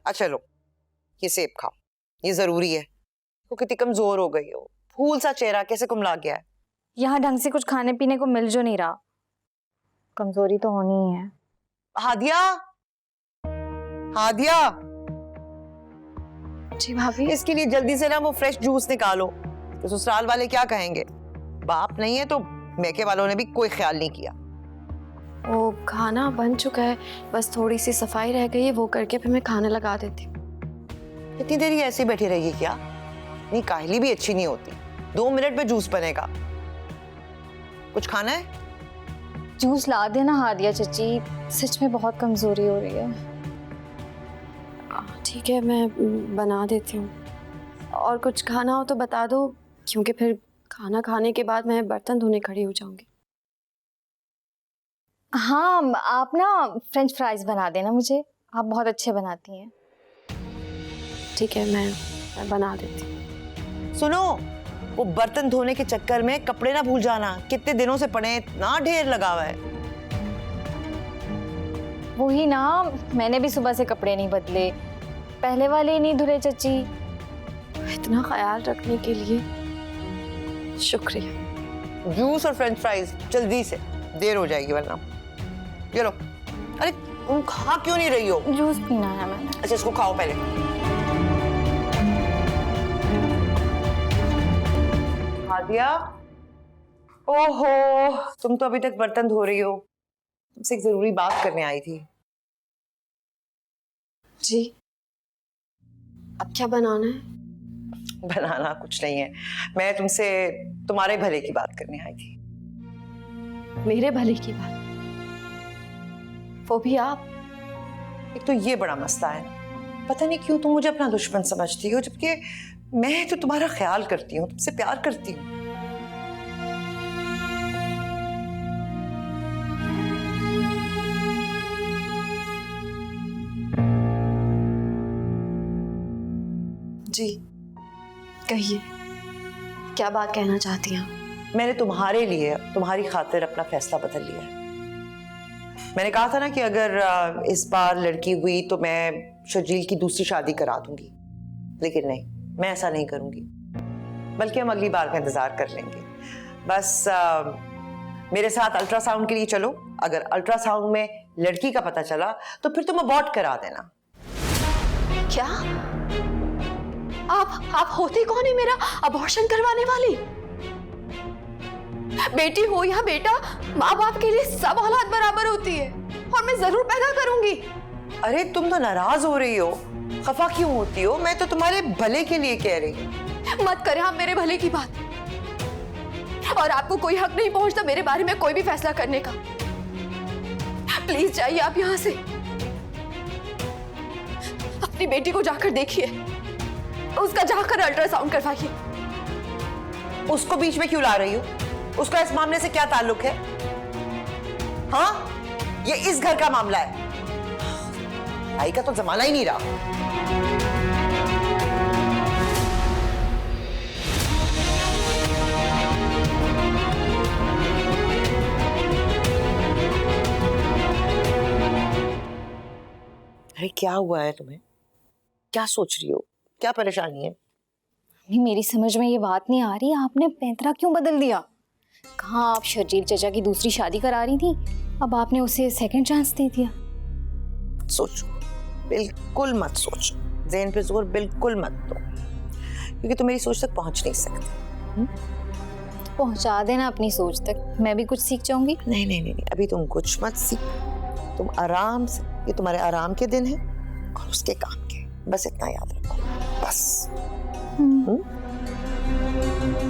अच्छा लो, ये सेब खाओ, ये जरूरी है। वो कितनी कमजोर हो गई हो, फूल सा चेहरा कैसे कुमला गया है। यहाँ ढंग से कुछ खाने पीने को मिल जो नहीं रहा, कमजोरी तो होनी ही है। हादिया, हादिया। जी भाभी। इसके लिए जल्दी से ना वो फ्रेश जूस निकालो, तो ससुराल वाले क्या कहेंगे। बाप नहीं है तो मैके वालों ने भी कोई ख्याल नहीं किया। वो खाना बन चुका है, बस थोड़ी सी सफाई रह गई है, वो करके फिर मैं खाना लगा देती हूँ। इतनी देर ऐसे ही बैठी रहेगी क्या? नहीं, काहली भी अच्छी नहीं होती। 2 मिनट में जूस बनेगा। कुछ खाना है? जूस ला देना हादिया चची, सच में बहुत कमजोरी हो रही है। ठीक है, मैं बना देती हूँ। और कुछ खाना हो तो बता दो, क्योंकि फिर खाना खाने के बाद मैं बर्तन धोने खड़ी हो जाऊंगी। हाँ, आप ना फ्रेंच फ्राइज बना देना मुझे, आप बहुत अच्छे बनाती हैं। ठीक है, मैं बना देती हूँ। सुनो, वो बर्तन धोने के चक्कर में कपड़े ना भूल जाना, कितने दिनों से पड़े, इतना ढेर लगा हुआ है। वही ना, मैंने भी सुबह से कपड़े नहीं बदले, पहले वाले ही नहीं धुले चची। इतना ख्याल रखने के लिए शुक्रिया। जूस और फ्रेंच फ्राइज जल्दी से, देर हो जाएगी वरना। ये लो। अरे तुम खा क्यों नहीं रही हो? जूस पीना है मैंने। अच्छा, इसको खाओ पहले। हादिया, ओहो, तुम तो अभी तक बर्तन धो रही हो। तुमसे एक जरूरी बात करने आई थी। जी, अब क्या बनाना है? बनाना कुछ नहीं है, मैं तुमसे तुम्हारे भले की बात करने आई थी। मेरे भले की बात? वो भी आप? एक तो ये बड़ा मसला है ना, पता नहीं क्यों तुम मुझे अपना दुश्मन समझती हो, जबकि मैं तो तुम्हारा ख्याल करती हूँ, तुमसे प्यार करती हूँ। जी, कहिए, क्या बात कहना चाहती हैं? मैंने तुम्हारे लिए, तुम्हारी खातिर अपना फैसला बदल लिया है। मैंने कहा था ना कि अगर इस बार लड़की हुई तो मैं शर्जील की दूसरी शादी करा दूंगी, लेकिन नहीं, मैं ऐसा नहीं करूंगी, बल्कि हम अगली बार का इंतजार कर लेंगे। बस मेरे साथ अल्ट्रासाउंड के लिए चलो। अगर अल्ट्रासाउंड में लड़की का पता चला तो फिर तुम अबॉर्ट करा देना। क्या? आप होती कौन है मेरा अबॉर्शन करवाने वाली? बेटी हो या बेटा, माँ बाप के लिए सब औलाद बराबर होती है, और मैं जरूर पैदा करूंगी। अरे तुम तो नाराज हो रही हो, खफा क्यों होती हो? मैं तो तुम्हारे भले के लिए कह रही हूँ। मत करें आप मेरे भले की बात, और आपको कोई हक नहीं पहुंचता मेरे बारे में कोई भी फैसला करने का। प्लीज जाइए आप यहाँ से, अपनी बेटी को जाकर देखिए, उसका जाकर अल्ट्रासाउंड करवाइए। उसको बीच में क्यों ला रही हो? उसका इस मामले से क्या ताल्लुक है? हाँ, ये इस घर का मामला है, भाई का तो जमाना ही नहीं रहा। अरे क्या हुआ है तुम्हें? क्या सोच रही हो? क्या परेशानी है? मेरी समझ में ये बात नहीं आ रही, आपने पैंतरा क्यों बदल दिया? कहाँ आप शर्जील चचा की दूसरी शादी करा रही थी, अब आपने उसे सेकंड चांस दे दिया। सोचो, बिल्कुल मत सोचो, ज़हन पे जोर बिल्कुल मत दो, क्योंकि तुम मेरी सोच तक पहुंच नहीं सकते। पहुंचा देना अपनी सोच तक, मैं भी कुछ सीख जाऊंगी। नहीं नहीं नहीं, अभी तुम कुछ मत सीख, तुम आराम से, ये तुम्हारे आराम के दिन है और उसके काम के, बस इतना याद रखो, बस।